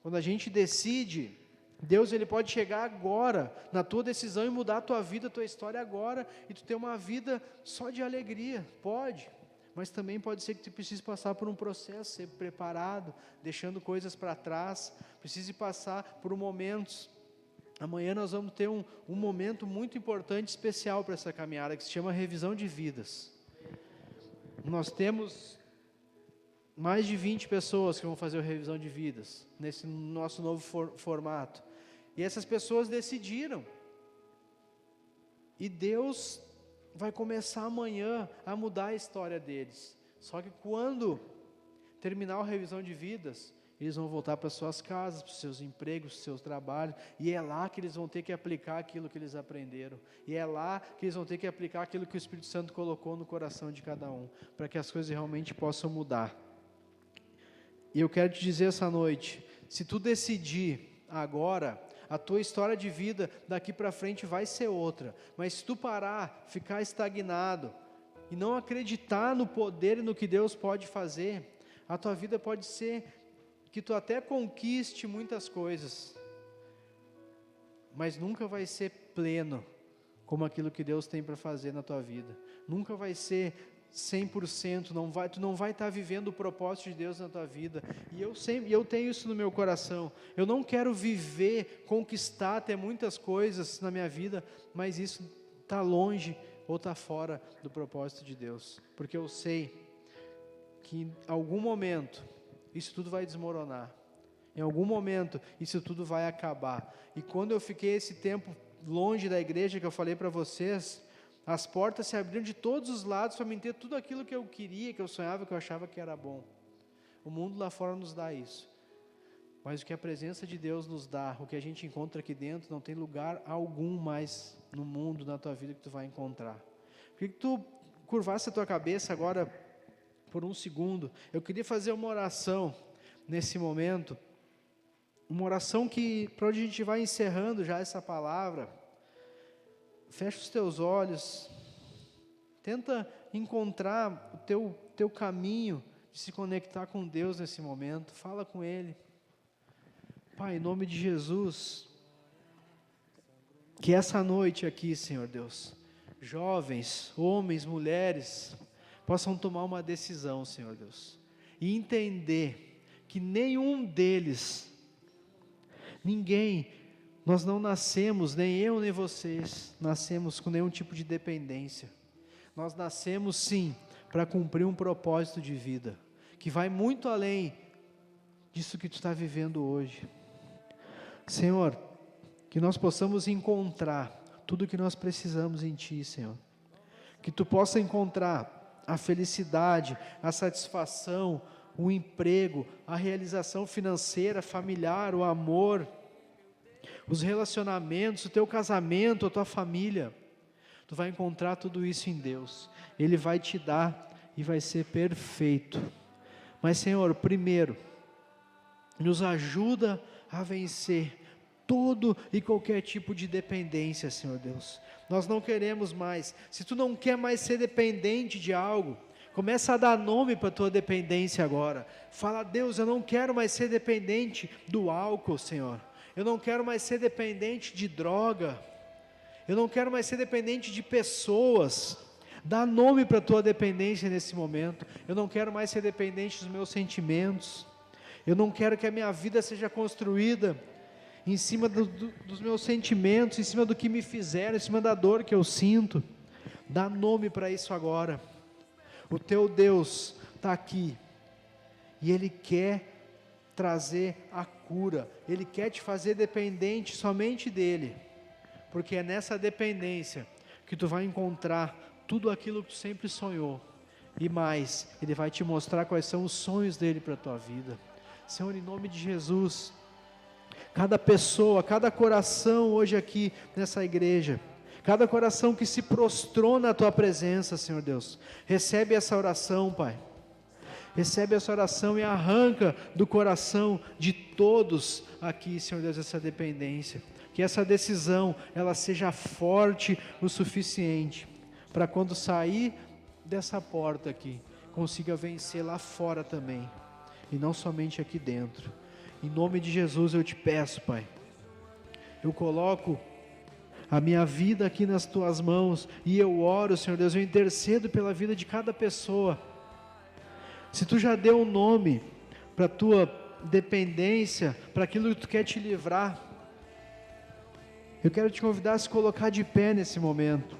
Speaker 1: Quando a gente decide, Deus ele pode chegar agora, na tua decisão e mudar a tua vida, a tua história agora, e tu ter uma vida só de alegria, pode, mas também pode ser que tu precise passar por um processo, ser preparado, deixando coisas para trás, precise passar por momentos. Amanhã nós vamos ter um momento muito importante, especial para essa caminhada, que se chama revisão de vidas. Nós temos mais de 20 pessoas que vão fazer a revisão de vidas, nesse nosso novo formato. E essas pessoas decidiram. E Deus vai começar amanhã a mudar a história deles. Só que quando terminar a revisão de vidas, eles vão voltar para suas casas, para os seus empregos, para os seus trabalhos, e é lá que eles vão ter que aplicar aquilo que eles aprenderam. E é lá que eles vão ter que aplicar aquilo que o Espírito Santo colocou no coração de cada um, para que as coisas realmente possam mudar. E eu quero te dizer essa noite, se tu decidir agora, a tua história de vida daqui para frente vai ser outra, mas se tu parar, ficar estagnado, e não acreditar no poder e no que Deus pode fazer, a tua vida pode ser que tu até conquiste muitas coisas, mas nunca vai ser pleno, como aquilo que Deus tem para fazer na tua vida, nunca vai ser 100%, tu não vai estar vivendo o propósito de Deus na tua vida, e eu tenho isso no meu coração, eu não quero viver, conquistar, ter muitas coisas na minha vida, mas isso está longe, ou está fora do propósito de Deus, porque eu sei, que em algum momento, isso tudo vai desmoronar, em algum momento, isso tudo vai acabar, e quando eu fiquei esse tempo longe da igreja, que eu falei para vocês, as portas se abriram de todos os lados para me ter tudo aquilo que eu queria, que eu sonhava, que eu achava que era bom. O mundo lá fora nos dá isso. Mas o que a presença de Deus nos dá, o que a gente encontra aqui dentro, não tem lugar algum mais no mundo, na tua vida, que tu vai encontrar. Queria que tu curvasse a tua cabeça agora por um segundo. Eu queria fazer uma oração nesse momento. Uma oração para onde a gente vai encerrando já essa palavra. Fecha os teus olhos, tenta encontrar o teu caminho de se conectar com Deus nesse momento, fala com Ele. Pai, em nome de Jesus, que essa noite aqui, Senhor Deus, jovens, homens, mulheres, possam tomar uma decisão, Senhor Deus, e entender que nenhum deles, nós não nascemos, nem eu nem vocês, nascemos com nenhum tipo de dependência. Nós nascemos sim, para cumprir um propósito de vida, que vai muito além disso que tu está vivendo hoje. Senhor, que nós possamos encontrar tudo o que nós precisamos em Ti, Senhor. Que Tu possa encontrar a felicidade, a satisfação, o emprego, a realização financeira, familiar, o amor, os relacionamentos, o teu casamento, a tua família. Tu vai encontrar tudo isso em Deus. Ele vai te dar e vai ser perfeito. Mas, Senhor, primeiro, nos ajuda a vencer todo e qualquer tipo de dependência, Senhor Deus. Nós não queremos mais. Se tu não quer mais ser dependente de algo, começa a dar nome para a tua dependência agora. Fala: Deus, eu não quero mais ser dependente do álcool, Senhor. Eu não quero mais ser dependente de droga. Eu não quero mais ser dependente de pessoas. Dá nome para a tua dependência nesse momento. Eu não quero mais ser dependente dos meus sentimentos. Eu não quero que a minha vida seja construída em cima dos meus sentimentos, em cima do que me fizeram, em cima da dor que eu sinto. Dá nome para isso agora. O teu Deus está aqui, e Ele quer trazer a cura, Ele quer te fazer dependente somente dEle, porque é nessa dependência que tu vai encontrar tudo aquilo que tu sempre sonhou, e mais, Ele vai te mostrar quais são os sonhos dEle para a tua vida. Senhor, em nome de Jesus, cada pessoa, cada coração hoje aqui nessa igreja, cada coração que se prostrou na tua presença, Senhor Deus, recebe essa oração, Pai. Recebe essa oração e arranca do coração de todos aqui, Senhor Deus, essa dependência. Que essa decisão, ela seja forte o suficiente para quando sair dessa porta aqui, consiga vencer lá fora também, e não somente aqui dentro. Em nome de Jesus eu te peço, Pai, eu coloco a minha vida aqui nas tuas mãos, e eu oro, Senhor Deus, eu intercedo pela vida de cada pessoa. Se tu já deu um nome para a tua dependência, para aquilo que tu quer te livrar, eu quero te convidar a se colocar de pé nesse momento,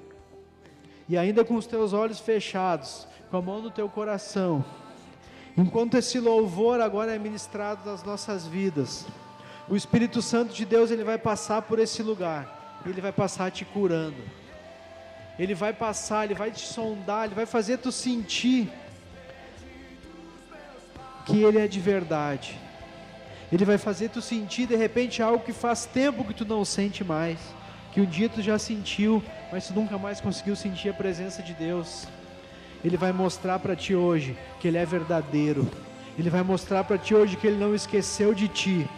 Speaker 1: e ainda com os teus olhos fechados, com a mão no teu coração, enquanto esse louvor agora é ministrado nas nossas vidas, o Espírito Santo de Deus, ele vai passar por esse lugar, ele vai passar te curando, ele vai passar, ele vai te sondar, ele vai fazer tu sentir que Ele é de verdade. Ele vai fazer tu sentir de repente algo que faz tempo que tu não sente mais, que um dia tu já sentiu, mas tu nunca mais conseguiu sentir a presença de Deus. Ele vai mostrar para ti hoje que Ele é verdadeiro. Ele vai mostrar para ti hoje que Ele não esqueceu de ti.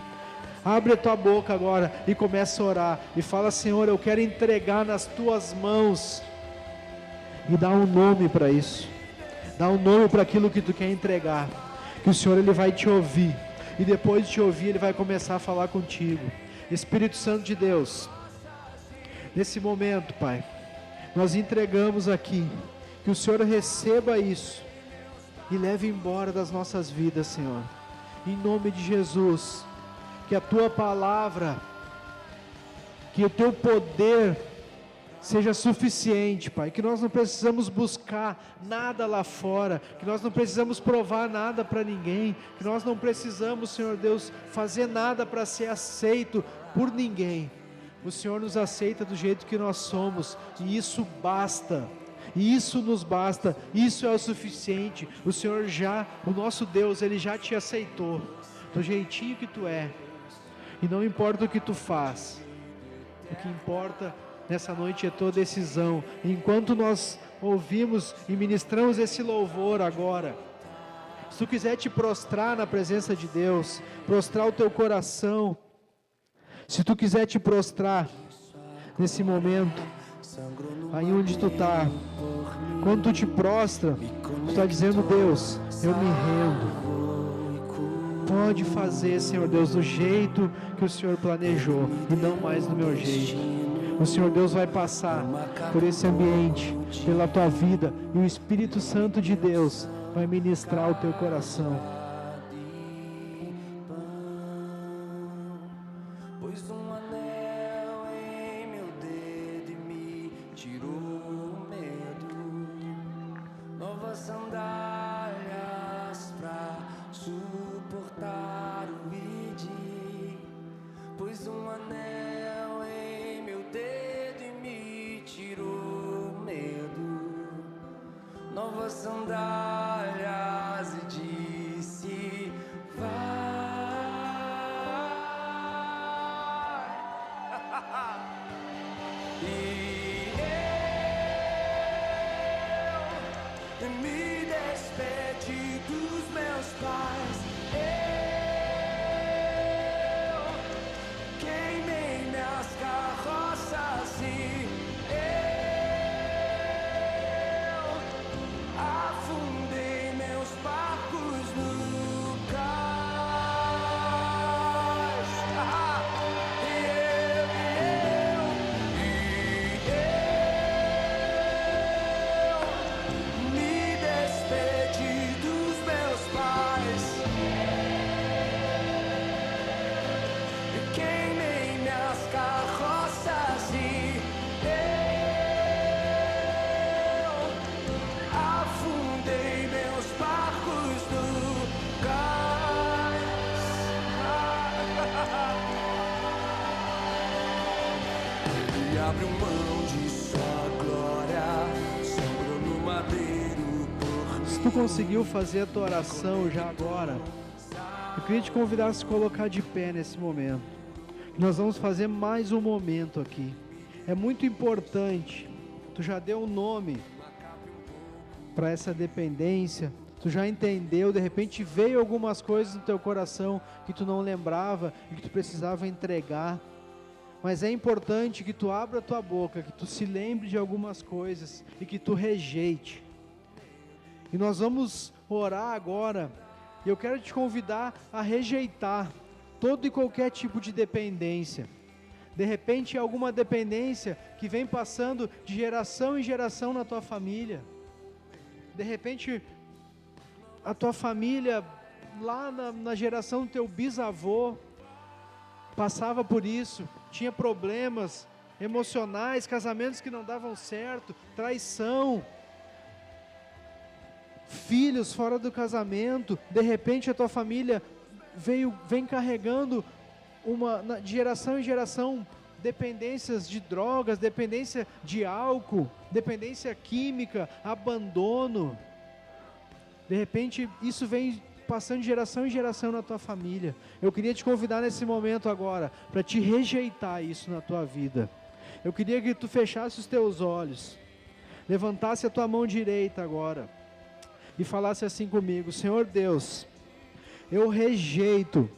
Speaker 1: Abre a tua boca agora e começa a orar, e fala: Senhor, eu quero entregar nas tuas mãos, e dá um nome para isso, dá um nome para aquilo que tu quer entregar, que o Senhor, Ele vai te ouvir, e depois de te ouvir, Ele vai começar a falar contigo. Espírito Santo de Deus, nesse momento, Pai, nós entregamos aqui, que o Senhor receba isso, e leve embora das nossas vidas, Senhor, em nome de Jesus. Que a Tua palavra, que o Teu poder seja suficiente, Pai, que nós não precisamos buscar nada lá fora, que nós não precisamos provar nada para ninguém, que nós não precisamos, Senhor Deus, fazer nada para ser aceito por ninguém. O Senhor nos aceita do jeito que nós somos, e isso basta, e isso nos basta, isso é o suficiente. O Senhor já, o nosso Deus, Ele já te aceitou, do jeitinho que tu é, e não importa o que tu faz, o que importa nessa noite é tua decisão. Enquanto nós ouvimos e ministramos esse louvor agora, se tu quiser te prostrar na presença de Deus, prostrar o teu coração, se tu quiser te prostrar nesse momento, aí onde tu está, quando tu te prostra, tu está dizendo: Deus, eu me rendo. Pode fazer, Senhor Deus, do jeito que o Senhor planejou, e não mais do meu jeito. O Senhor Deus vai passar por esse ambiente, pela tua vida, e o Espírito Santo de Deus vai ministrar o teu coração.
Speaker 2: Pois um anel em meu dedo e me tirou o medo, novas sandálias pra suportar o ide. Pois um anel em meu dedo e me tirou o medo, novas sandálias e disse: vai. E eu me despedi dos meus pais. Eu queimei minhas carroças e eu afundei meus barcos no cais. Me despedi dos meus pais. Eu queimei minhas carroças e eu afundei meus barcos no cais. Ele abriu mão de sua glória, sangrou no madeiro por mim.
Speaker 1: Se tu conseguiu fazer a tua oração já agora, eu queria te convidar a se colocar de pé nesse momento. Nós vamos fazer mais um momento aqui. É muito importante. Tu já deu um nome para essa dependência. Tu já entendeu, de repente veio algumas coisas no teu coração que tu não lembrava e que tu precisava entregar. Mas é importante que tu abra a tua boca, que tu se lembre de algumas coisas e que tu rejeite. E nós vamos orar agora. E eu quero te convidar a rejeitar todo e qualquer tipo de dependência. De repente, alguma dependência que vem passando de geração em geração na tua família. De repente, a tua família, lá na geração do teu bisavô, passava por isso, tinha problemas emocionais, casamentos que não davam certo, traição, filhos fora do casamento. De repente a tua família vem carregando de geração em geração dependências de drogas, dependência de álcool, dependência química, abandono. De repente isso vem passando de geração em geração na tua família. Eu queria te convidar nesse momento agora para te rejeitar isso na tua vida. Eu queria que tu fechasse os teus olhos, levantasse a tua mão direita agora e falasse assim comigo: Senhor Deus, eu rejeito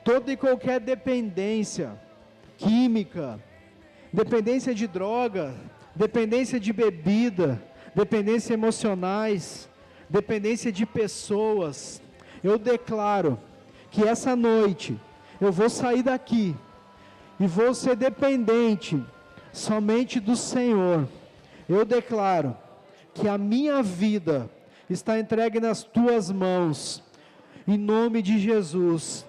Speaker 1: toda e qualquer dependência química, dependência de droga, dependência de bebida, dependência emocionais, dependência de pessoas. Eu declaro que essa noite eu vou sair daqui e vou ser dependente somente do Senhor. Eu declaro que a minha vida está entregue nas tuas mãos, em nome de Jesus.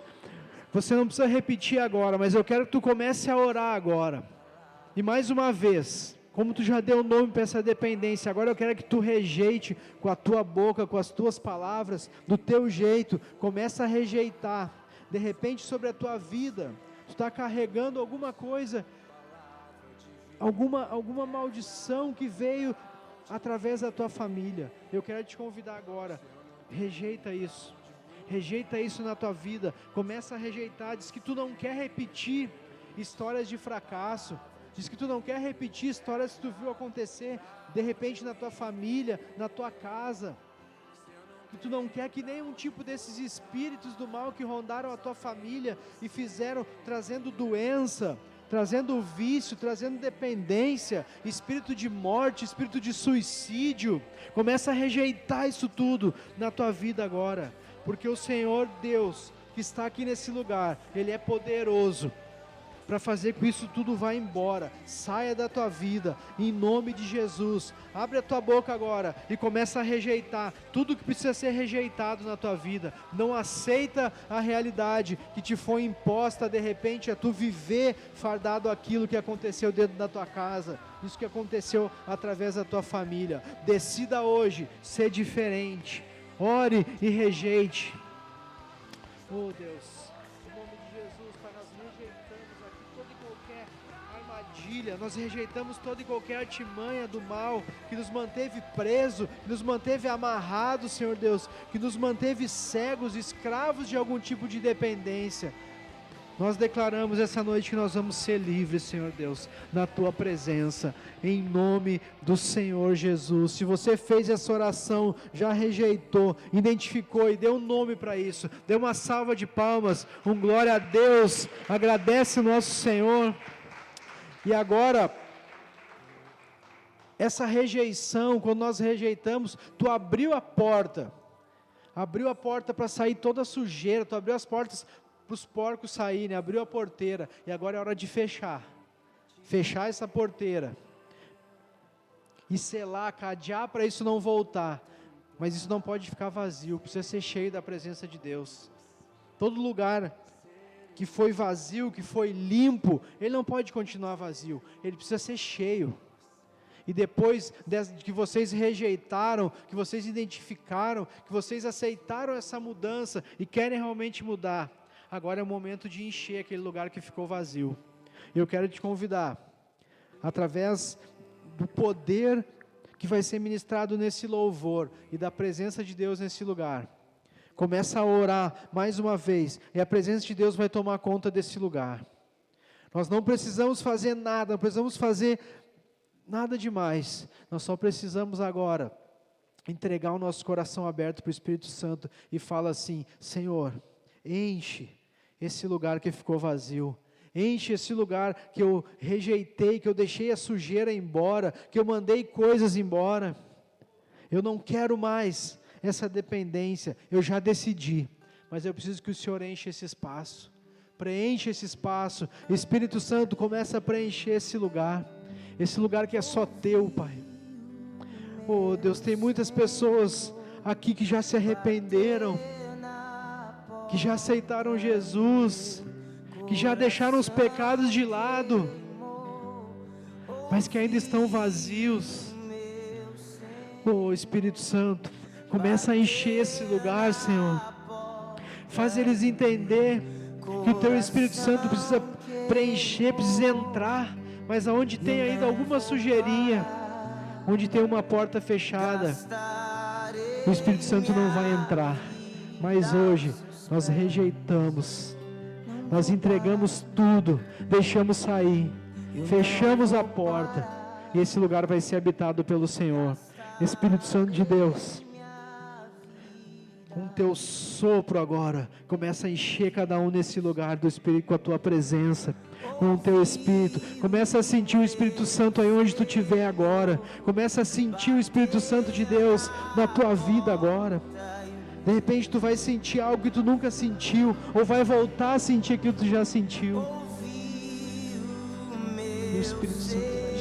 Speaker 1: Você não precisa repetir agora, mas eu quero que tu comece a orar agora. E mais uma vez, como tu já deu o nome para essa dependência, agora eu quero que tu rejeite com a tua boca, com as tuas palavras, do teu jeito. Começa a rejeitar. De repente sobre a tua vida, tu está carregando alguma coisa, alguma maldição que veio através da tua família. Eu quero te convidar agora, rejeita isso. Rejeita isso na tua vida. Começa a rejeitar. Diz que tu não quer repetir histórias de fracasso. Diz que tu não quer repetir histórias que tu viu acontecer de repente na tua família, na tua casa. Que tu não quer que nenhum tipo desses espíritos do mal que rondaram a tua família e fizeram, trazendo doença, trazendo vício, trazendo dependência, espírito de morte, espírito de suicídio. Começa a rejeitar isso tudo na tua vida agora. Porque o Senhor Deus que está aqui nesse lugar, Ele é poderoso para fazer com que isso tudo vá embora, saia da tua vida, em nome de Jesus. Abre a tua boca agora e começa a rejeitar tudo que precisa ser rejeitado na tua vida. Não aceita a realidade que te foi imposta de repente a tu viver fardado aquilo que aconteceu dentro da tua casa, isso que aconteceu através da tua família. Decida hoje ser diferente. Ore e rejeite. Oh Deus, em nome de Jesus, Pai, rejeitamos aqui toda e qualquer armadilha, nós rejeitamos toda e qualquer artimanha do mal, que nos manteve preso, que nos manteve amarrados, Senhor Deus, que nos manteve cegos, escravos de algum tipo de dependência. Nós declaramos essa noite que nós vamos ser livres, Senhor Deus, na Tua presença, em nome do Senhor Jesus. Se você fez essa oração, já rejeitou, identificou e deu um nome para isso, dê uma salva de palmas, glória a Deus, agradece o nosso Senhor. E agora, essa rejeição, quando nós rejeitamos, Tu abriu a porta para sair toda a sujeira, Tu abriu as portas para os porcos saírem, abriu a porteira, e agora é hora de fechar essa porteira, e selar, cadear para isso não voltar, mas isso não pode ficar vazio, precisa ser cheio da presença de Deus. Todo lugar que foi vazio, que foi limpo, ele não pode continuar vazio, ele precisa ser cheio. E depois que vocês rejeitaram, que vocês identificaram, que vocês aceitaram essa mudança e querem realmente mudar, agora é o momento de encher aquele lugar que ficou vazio. Eu quero te convidar, através do poder que vai ser ministrado nesse louvor e da presença de Deus nesse lugar, começa a orar mais uma vez, e a presença de Deus vai tomar conta desse lugar. Nós não precisamos fazer nada, não precisamos fazer nada demais, nós só precisamos agora entregar o nosso coração aberto para o Espírito Santo e fala assim: Senhor, enche esse lugar que ficou vazio, enche esse lugar que eu rejeitei, que eu deixei a sujeira embora, que eu mandei coisas embora. Eu não quero mais essa dependência, eu já decidi, mas eu preciso que o Senhor enche esse espaço, preencha esse espaço. Espírito Santo, começa a preencher esse lugar que é só Teu, Pai. Oh Deus, tem muitas pessoas aqui que já se arrependeram, que já aceitaram Jesus, que já deixaram os pecados de lado, mas que ainda estão vazios. Oh Espírito Santo, começa a encher esse lugar, Senhor. Faz eles entender que o Teu Espírito Santo precisa preencher, precisa entrar, mas aonde tem ainda alguma sujeirinha, onde tem uma porta fechada, o Espírito Santo não vai entrar. Mas hoje nós rejeitamos, nós entregamos tudo, deixamos sair, fechamos a porta, e esse lugar vai ser habitado pelo Senhor. Espírito Santo de Deus, com Teu sopro agora, começa a encher cada um nesse lugar do Espírito com a Tua presença, com o Teu Espírito. Começa a sentir o Espírito Santo aí onde Tu estiver agora, começa a sentir o Espírito Santo de Deus na tua vida agora. De repente tu vai sentir algo que tu nunca sentiu, ou vai voltar a sentir aquilo que tu já sentiu. O Espírito Santo